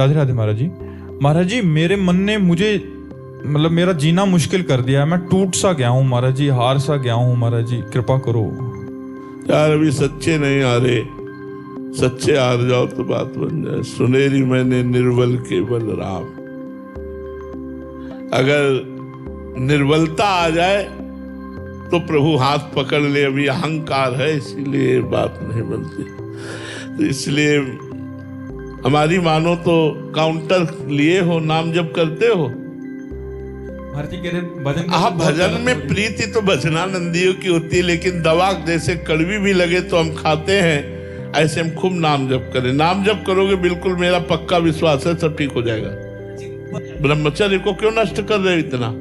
राधे राधे महाराज जी। महाराज जी, मेरे मन ने मुझे मतलब मेरा जीना मुश्किल कर दिया है। मैं टूट सा गया हूँ महाराज जी, हार सा गया हूँ महाराज जी, कृपा करो। यार अभी सच्चे नहीं हारे, सच्चे हार जाओ तो बात बन जाए। सुनेरी मैंने निर्बल केवल राम। अगर निर्बलता आ जाए तो प्रभु हाथ पकड़ ले। अभी अहंकार है इसीलिए बात नहीं बनती। तो इसलिए हमारी मानो तो काउंटर लिए हो, नाम जब करते हो। आप भजन में प्रीति तो भजनानंदियों की होती है, लेकिन दवा जैसे कड़वी भी लगे तो हम खाते हैं, ऐसे हम खूब नाम जप करें। नाम जप करोगे बिल्कुल, मेरा पक्का विश्वास है सब ठीक हो जाएगा। ब्रह्मचर्य को क्यों नष्ट कर रहे हो इतना?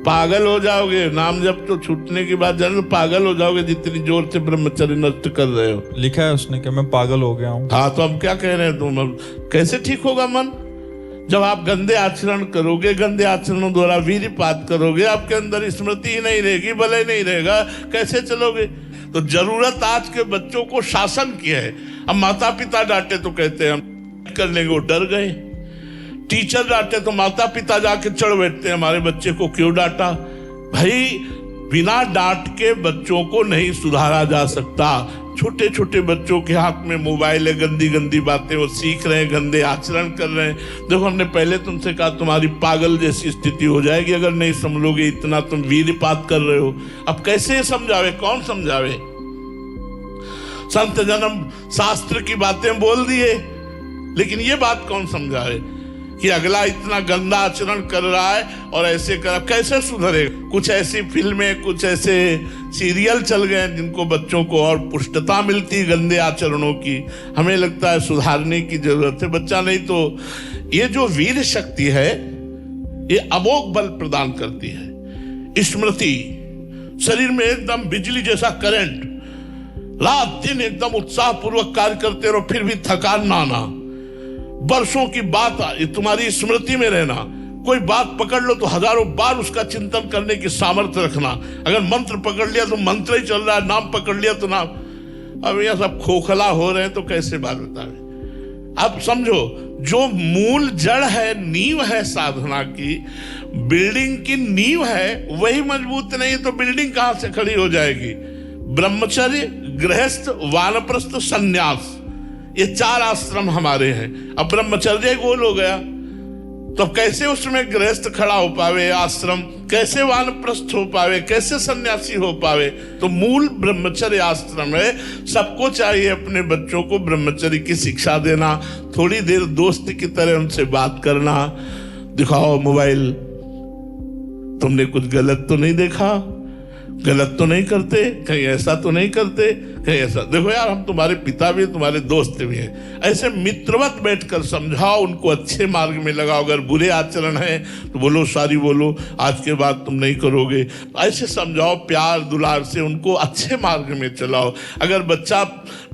पागल हो जाओगे। नाम जब तो छूटने की बात जाने तो पागल हो जाओगे, जितनी जोर से ब्रह्मचर्य नष्ट कर रहे हो। लिखा है उसने कि मैं पागल हो गया हूँ। हाँ, तो हम क्या कह रहे हैं? तुम कैसे ठीक होगा मन? जब आप गंदे आचरण करोगे, गंदे आचरणों द्वारा वीर्यपात करोगे, आपके अंदर स्मृति ही नहीं रहेगी, बल नहीं रहेगा, कैसे चलोगे? तो जरूरत आज के बच्चों को शासन की है। अब माता पिता डांटे तो कहते हैं हम कर लेंगे, वो डर गए। टीचर डांटे तो माता पिता जाके चढ़ बैठते हैं, हमारे बच्चे को क्यों डांटा? भाई, बिना डांट के बच्चों को नहीं सुधारा जा सकता। छोटे छोटे बच्चों के हाथ में मोबाइल है, गंदी गंदी बातें वो सीख रहे हैं, गंदे आचरण कर रहे हैं। देखो, हमने पहले तुमसे कहा तुम्हारी पागल जैसी स्थिति हो जाएगी अगर नहीं समझोगे। इतना तुम वीर्यपात कर रहे हो। अब कैसे समझावे? कौन समझावे? संत जन्म शास्त्र की बातें बोल दिए, लेकिन ये बात कौन समझावे कि अगला इतना गंदा आचरण कर रहा है और ऐसे कर, कैसे सुधरे? कुछ ऐसी फिल्में, कुछ ऐसे सीरियल चल गए जिनको बच्चों को और पुष्टता मिलती गंदे आचरणों की। हमें लगता है सुधारने की जरूरत है। बच्चा नहीं तो ये जो वीर शक्ति है ये अमोघ बल प्रदान करती है। स्मृति शरीर में एकदम बिजली जैसा करंट, रात दिन एकदम उत्साह पूर्वक कार्य करते रहो, फिर भी थकान ना आना। वर्षों की बात तुम्हारी स्मृति में रहना। कोई बात पकड़ लो तो हजारों बार उसका चिंतन करने की सामर्थ्य रखना। अगर मंत्र पकड़ लिया तो मंत्र ही चल रहा है, नाम पकड़ लिया तो नाम। अब यह सब खोखला हो रहे हैं तो कैसे बात बतावे? अब समझो, जो मूल जड़ है, नींव है साधना की, बिल्डिंग की नींव है, वही मजबूत नहीं तो बिल्डिंग कहां से खड़ी हो जाएगी? ब्रह्मचर्य, गृहस्थ, वानप्रस्थ, सन्यास, ये 4 आश्रम हमारे हैं। अब ब्रह्मचर्य गोल हो गया तो कैसे उसमें गृहस्थ खड़ा हो पावे? आश्रम कैसे वानप्रस्थ हो पावे? कैसे सन्यासी हो पावे? तो मूल ब्रह्मचर्य आश्रम है। सबको चाहिए अपने बच्चों को ब्रह्मचर्य की शिक्षा देना। थोड़ी देर दोस्त की तरह उनसे बात करना। दिखाओ मोबाइल, तुमने कुछ गलत तो नहीं देखा? गलत तो नहीं करते? कहीं ऐसा तो नहीं करते? कहीं ऐसा? देखो यार, हम तुम्हारे पिता भी हैं, तुम्हारे दोस्त भी हैं। ऐसे मित्रवत बैठकर समझाओ, उनको अच्छे मार्ग में लगाओ। अगर बुरे आचरण है तो बोलो, सॉरी बोलो, आज के बाद तुम नहीं करोगे। ऐसे समझाओ, प्यार दुलार से उनको अच्छे मार्ग में चलाओ। अगर बच्चा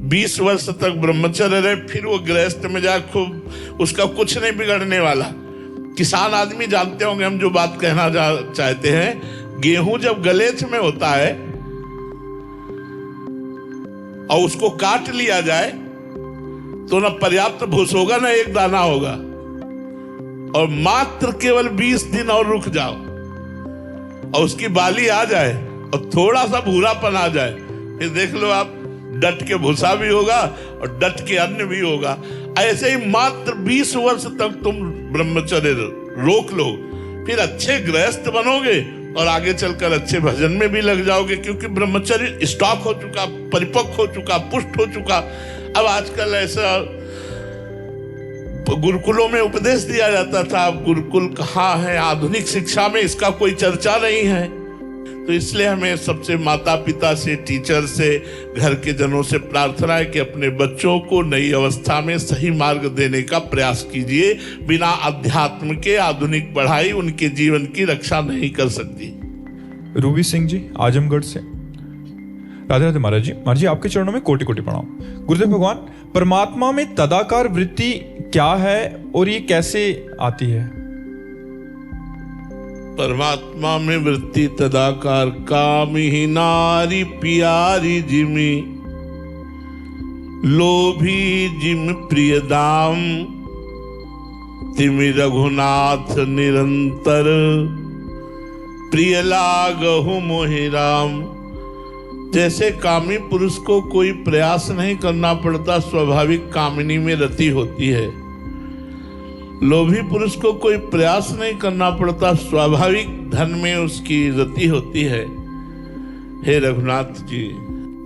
20 वर्ष तक ब्रह्मचर्य रहे, फिर वो गृहस्थ में जाए, खूब, उसका कुछ नहीं बिगड़ने वाला। किसान आदमी जानते होंगे हम जो बात कहना चाहते हैं। गेहूं जब गलेच में होता है और उसको काट लिया जाए तो ना पर्याप्त भूस होगा ना एक दाना होगा। और मात्र केवल 20 दिन और रुक जाओ और उसकी बाली आ जाए और थोड़ा सा भूरापन आ जाए, फिर देख लो आप, डट के भूसा भी होगा और डट के अन्न भी होगा। ऐसे ही मात्र 20 वर्ष तक तुम ब्रह्मचर्य रोक लो, फिर अच्छे गृहस्थ बनोगे और आगे चलकर अच्छे भजन में भी लग जाओगे, क्योंकि ब्रह्मचर्य स्टॉक हो चुका, परिपक्व हो चुका, पुष्ट हो चुका। अब आजकल ऐसा गुरुकुलों में उपदेश दिया जाता था, अब गुरुकुल कहाँ है? आधुनिक शिक्षा में इसका कोई चर्चा नहीं है। तो इसलिए हमें सबसे, माता पिता से, टीचर से, घर के जनों से प्रार्थना है कि अपने बच्चों को नई अवस्था में सही मार्ग देने का प्रयास कीजिए। बिना अध्यात्म के आधुनिक पढ़ाई उनके जीवन की रक्षा नहीं कर सकती। रूबी सिंह जी आजमगढ़ से। राधे राधे महाराज जी। महाराज जी, आपके चरणों में कोटि कोटि प्रणाम। गुरुदेव भगवान, परमात्मा में तदाकार वृत्ति क्या है और ये कैसे आती है? परमात्मा में वृत्ति तदाकार, कामी नारी प्यारी जिमी, लोभी जिम प्रिय दाम, तिमि रघुनाथ निरंतर, प्रिय लागहु मोहि राम। जैसे कामी पुरुष को कोई प्रयास नहीं करना पड़ता, स्वाभाविक कामिनी में रति होती है। लोभी पुरुष को कोई प्रयास नहीं करना पड़ता, स्वाभाविक धन में उसकी रति होती है। हे रघुनाथ जी,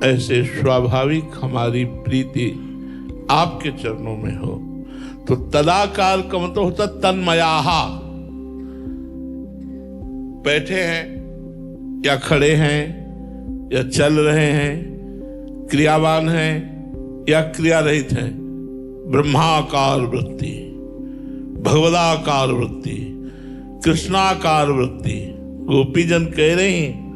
ऐसे स्वाभाविक हमारी प्रीति आपके चरणों में हो। तो तदाकार का मतलब होता तन्मयाहा। बैठे हैं या खड़े हैं या चल रहे हैं, क्रियावान हैं या क्रिया रहित हैं, ब्रह्माकार वृत्ति, भगवदाकार वृत्ति, कृष्णाकार वृत्ति। गोपीजन कह रहे हैं,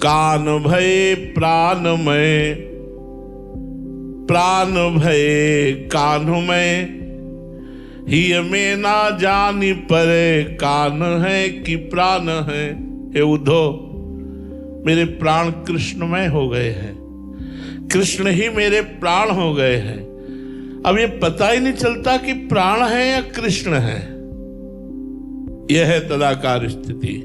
कान भय प्राणमय, प्राण भय कान्हमय, हिय में ना जानी परे, कान है कि प्राण है। हे उद्धव, मेरे प्राण कृष्णमय हो गए हैं, कृष्ण ही मेरे प्राण हो गए हैं। अब ये पता ही नहीं चलता कि प्राण है या कृष्ण है। यह है तदाकार स्थिति।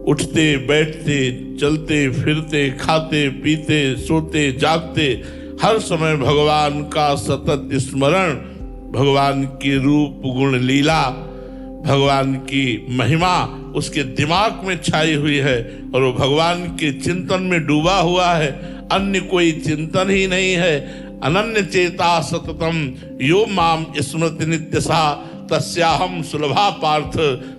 उठते बैठते चलते फिरते खाते पीते सोते जागते हर समय भगवान का सतत स्मरण, भगवान की रूप गुण लीला, भगवान की महिमा उसके दिमाग में छाई हुई है और वो भगवान के चिंतन में डूबा हुआ है। अन्य कोई चिंतन ही नहीं है। अनन्य चेता सततम यो माम स्मृति नित्यसा, तस्याहम सुलभा पार्थ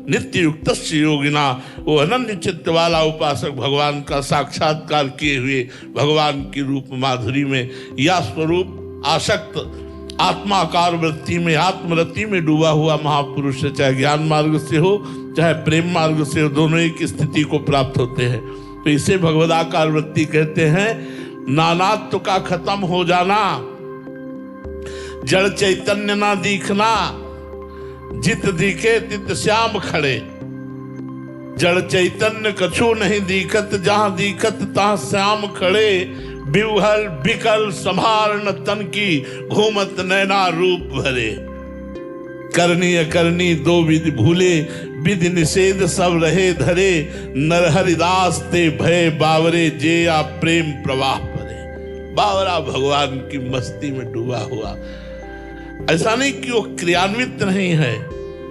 नित्य युक्तस्य योगिना। वो अनन्य चित्त वाला उपासक भगवान का साक्षात्कार किए हुए भगवान की रूप माधुरी में या स्वरूप आसक्त आत्माकार वृत्ति में, आत्मरति में डूबा हुआ महापुरुष है। चाहे ज्ञान मार्ग से हो चाहे प्रेम मार्ग से हो, दोनों एक स्थिति को प्राप्त होते हैं। तो इसे भगवदाकार वृत्ति कहते हैं। नानात्व का खत्म हो जाना, जड़ चैतन्य ना दिखना, जित दिखे तित श्याम खड़े। जड़ चैतन्य कछु नहीं दिखत, जहां दिखत तहां श्याम खड़े। बिवहल बिकल संभार न तन की, घूमत नैना रूप भरे। करनी अकरनी दो विधि भूले, विधि निषेध सब रहे धरे। नर हरिदास ते भय बावरे, जे या प्रेम प्रवाह भरे। बावरा भगवान की मस्ती में डूबा हुआ। ऐसा नहीं कि वो क्रियान्वित नहीं है,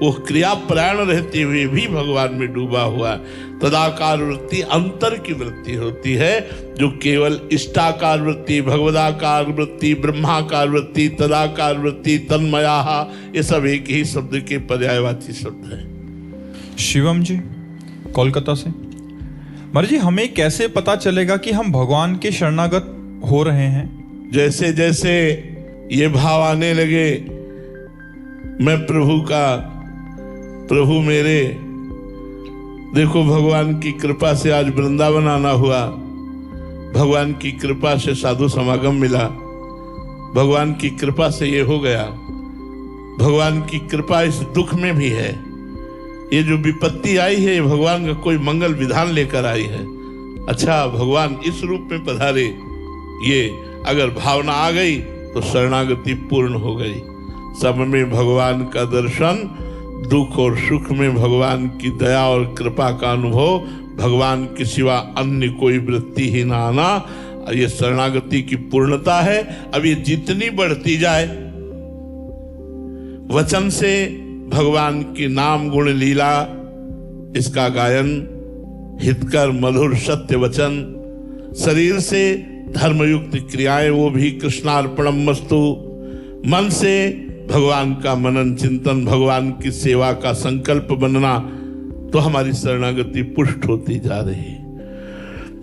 वो क्रिया परायण रहते हुए भी भगवान में डूबा हुआ। तदाकार वृत्ति अंतर की वृत्ति होती है, जो केवल इष्टाकार वृत्ति, भगवदाकार वृत्ति, ब्रह्माकार वृत्ति, तदाकार वृत्ति, तन्मयाः, ये सब एक ही शब्द के पर्यायवाची शब्द है। शिवम जी कोलकाता से, महाराज जी, हमें कैसे पता चलेगा कि हम भगवान के शरणागत हो रहे हैं? जैसे जैसे ये भाव आने लगे, मैं प्रभु का, प्रभु मेरे। देखो, भगवान की कृपा से आज वृंदावन आना हुआ, भगवान की कृपा से साधु समागम मिला, भगवान की कृपा से ये हो गया। भगवान की कृपा इस दुख में भी है। ये जो विपत्ति आई है, ये भगवान का कोई मंगल विधान लेकर आई है। अच्छा, भगवान इस रूप में पधारे, ये अगर भावना आ गई तो शरणागति पूर्ण हो गई। सब में भगवान का दर्शन, दुख और सुख में भगवान की दया और कृपा का अनुभव, भगवान के सिवा अन्य कोई वृत्ति ही ना आना, ये शरणागति की पूर्णता है। अब ये जितनी बढ़ती जाए, वचन से भगवान की नाम गुण लीला, इसका गायन, हितकर मधुर सत्य वचन, शरीर से धर्मयुक्त क्रियाएं, वो भी कृष्णार्पणमस्तु, मन से भगवान का मनन चिंतन, भगवान की सेवा का संकल्प बनना, तो हमारी शरणागति पुष्ट होती जा रही है।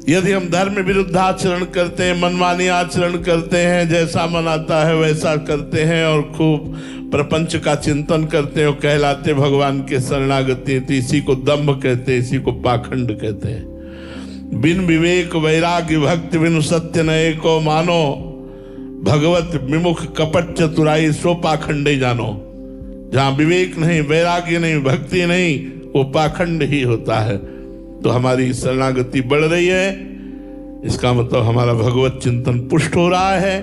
यदि हम धर्म विरुद्ध आचरण करते हैं, मनमानी आचरण करते हैं, जैसा मन आता है वैसा करते हैं और खूब प्रपंच का चिंतन करते हैं, और कहलाते भगवान के शरणागति, तो इसी को दंभ कहते हैं, इसी को पाखंड कहते हैं। बिन विवेक वैराग्य भक्ति बिनु सत्य नए को मानो, भगवत विमुख कपट चतुराई सो पाखंड ही जानो। जहां विवेक नहीं, वैराग्य नहीं, भक्ति नहीं, वो पाखंड ही होता है। तो हमारी शरणागति बढ़ रही है। इसका मतलब हमारा भगवत चिंतन पुष्ट हो रहा है,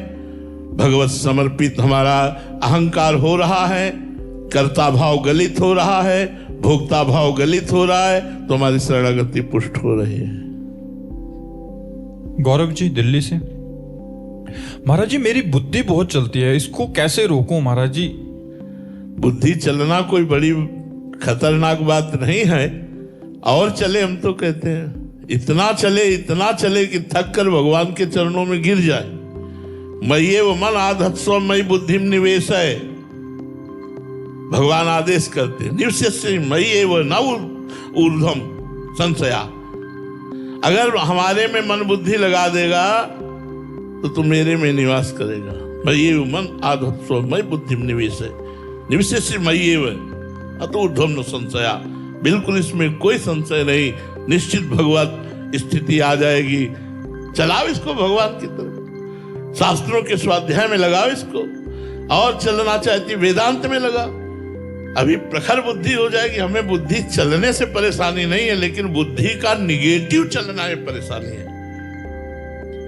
भगवत समर्पित हमारा अहंकार हो रहा है, कर्ता भाव गलित हो रहा है, भोक्ता भाव गलित हो रहा है, तो हमारी शरणागति पुष्ट हो रही है। गौरव जी दिल्ली से, महाराज जी मेरी बुद्धि बहुत चलती है, इसको कैसे रोकूं महाराज जी? बुद्धि चलना कोई बड़ी खतरनाक बात नहीं है, और चले हम तो कहते हैं, इतना चले कि थक कर भगवान के चरणों में गिर जाए। मय्येव मन आधत्स्व मयि बुद्धिम निवेशय, भगवान आदेश करते, निवस्य मय्येव न ऊर्ध्वम संशया। अगर हमारे में मन बुद्धि लगा देगा तो तू मेरे में निवास करेगा। मय्येव मन आधत्स्व मयि बुद्धिम निवेशय, निवस्य मय्येव अतो ऊर्ध्वम न संशया। बिल्कुल इसमें कोई संशय नहीं, निश्चित भगवत स्थिति आ जाएगी। चलाओ इसको भगवान की तरफ, शास्त्रों के स्वाध्याय में लगाओ इसको, और चलना चाहती वेदांत में लगा। अभी प्रखर बुद्धि हो जाएगी। हमें बुद्धि चलने से परेशानी नहीं है, लेकिन बुद्धि का निगेटिव चलना में परेशानी है।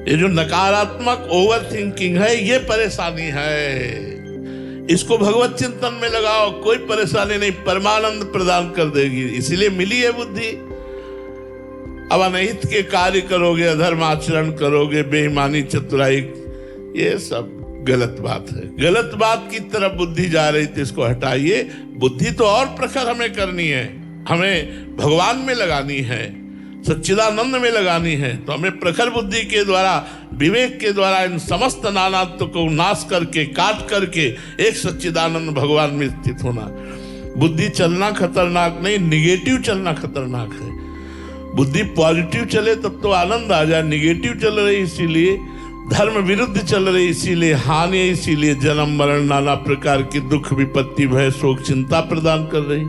ये जो नकारात्मक ओवर थिंकिंग है, ये परेशानी है। इसको भगवत चिंतन में लगाओ, कोई परेशानी नहीं, परमानंद प्रदान कर देगी। इसीलिए मिली है बुद्धि। अब अनहित के कार्य करोगे, अधर्म आचरण करोगे, बेईमानी चतुराई, ये सब गलत बात है। गलत बात की तरफ बुद्धि जा रही थी, इसको हटाइए। बुद्धि तो और प्रखर हमें करनी है, हमें भगवान में लगानी है, सच्चिदानंद में लगानी है। तो हमें प्रखर बुद्धि के द्वारा, विवेक के द्वारा इन समस्त नानात्व को नाश करके, काट करके एक सच्चिदानंद भगवान में स्थित होना। बुद्धि चलना खतरनाक नहीं, निगेटिव चलना खतरनाक है। बुद्धि पॉजिटिव चले तब तो आनंद आ जाए, निगेटिव चल रही इसीलिए, धर्म विरुद्ध चल रही इसीलिए हानि, इसीलिए जन्म मरण नाना प्रकार की दुख विपत्ति भय शोक चिंता प्रदान कर रही।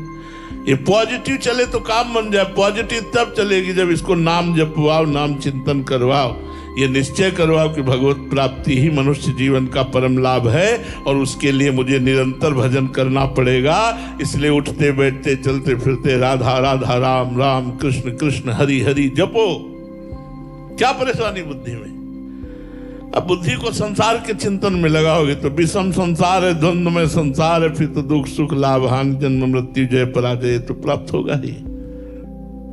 ये पॉजिटिव चले तो काम बन जाए। पॉजिटिव तब चलेगी जब इसको नाम जपवाओ, नाम चिंतन करवाओ, ये निश्चय करवाओ कि भगवत प्राप्ति ही मनुष्य जीवन का परम लाभ है, और उसके लिए मुझे निरंतर भजन करना पड़ेगा। इसलिए उठते बैठते चलते फिरते राधा राधा राम राम कृष्ण कृष्ण हरि हरि जपो। क्या परेशानी बुद्धि में? अब बुद्धि को संसार के चिंतन में लगाओगे तो विषम संसार है, द्वंद्व में संसार है, फिर तो दुख सुख लाभ हानि जन्म मृत्यु जय पराजय तो प्राप्त होगा ही।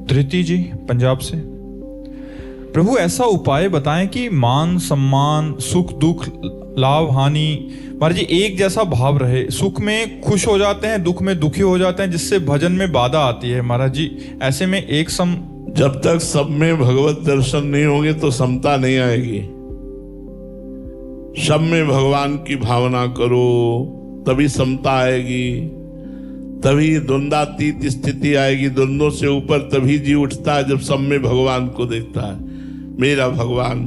धृति जी पंजाब से, प्रभु ऐसा उपाय बताएं कि मान सम्मान सुख दुख लाभ हानि महाराज जी एक जैसा भाव रहे। सुख में खुश हो जाते हैं, दुख में दुखी हो जाते हैं, जिससे भजन में बाधा आती है महाराज जी। ऐसे में एक सम, जब तक सब में भगवत दर्शन नहीं होंगे तो समता नहीं आएगी। सब में भगवान की भावना करो, तभी समता आएगी, तभी द्वंद्वातीत स्थिति आएगी। द्वंद्वों से ऊपर तभी जी उठता है जब सब में भगवान को देखता है। मेरा भगवान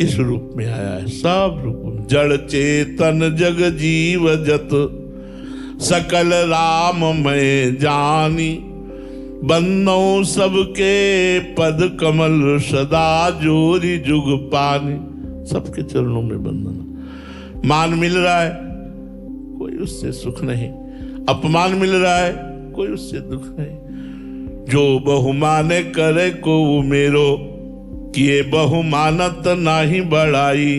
इस रूप में आया है, सब रूप में। जड़ चेतन जग जीव जत सकल राम मैं जानी, बंदो सबके पद कमल सदा जोरी जुग पानी। सबके चरणों में बंधन। मान मिल रहा है, कोई उससे सुख नहीं। अपमान मिल रहा है, कोई उससे दुख नहीं। जो बहुमाने करे को मेरो, किए बहुमानत नाही बढ़ाई।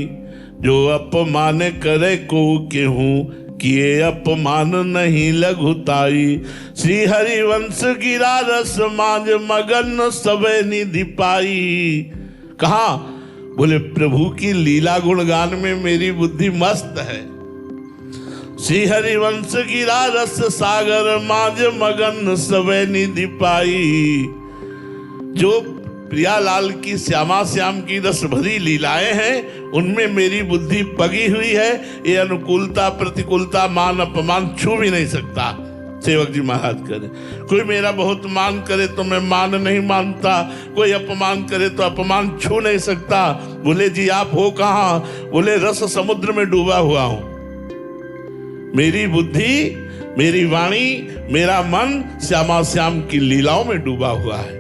जो अपमाने करे को केहूं, किए अपमान नहीं लघुताई। श्री हरिवंश गिरा रस मांझ मगन सबे निधि पाई। कहा? बोले प्रभु की लीला गुणगान में मेरी बुद्धि मस्त है। श्री हरिवंश गिरा रस सागर मांझ मगन सबे निधि पाई। जो प्रियालाल की श्यामा श्याम की रस भरी लीलाएं हैं, उनमें मेरी बुद्धि पगी हुई है। ये अनुकूलता प्रतिकूलता मान अपमान छू भी नहीं सकता। सेवक जी महाराज करे, कोई मेरा बहुत मान करे तो मैं मान नहीं मानता, कोई अपमान करे तो अपमान छू नहीं सकता। बोले जी आप हो कहाँ? बोले रस समुद्र में डूबा हुआ हूं। मेरी बुद्धि, मेरी वाणी, मेरा मन श्यामा श्याम की लीलाओं में डूबा हुआ है।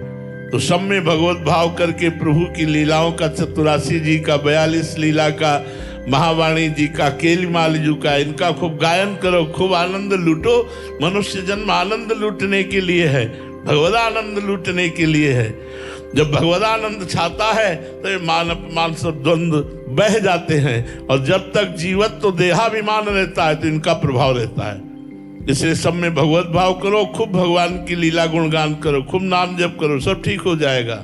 तो सब में भगवत भाव करके प्रभु की लीलाओं का, 84 जी का, 42 लीला का, महावाणी जी का, केलीमाल जी का, इनका खूब गायन करो, खूब आनंद लूटो। मनुष्य जन्म आनंद लूटने के लिए है, भगवत आनंद लूटने के लिए है। जब भगवदानंद छाता है तो ये मान अपमान सब द्वंद्व बह जाते हैं, और जब तक जीवत्व देहाभिमान रहता है तो इनका प्रभाव रहता है। इसलिए सब में भगवत भाव करो, खूब भगवान की लीला गुणगान करो, खूब नाम जप करो, सब ठीक हो जाएगा।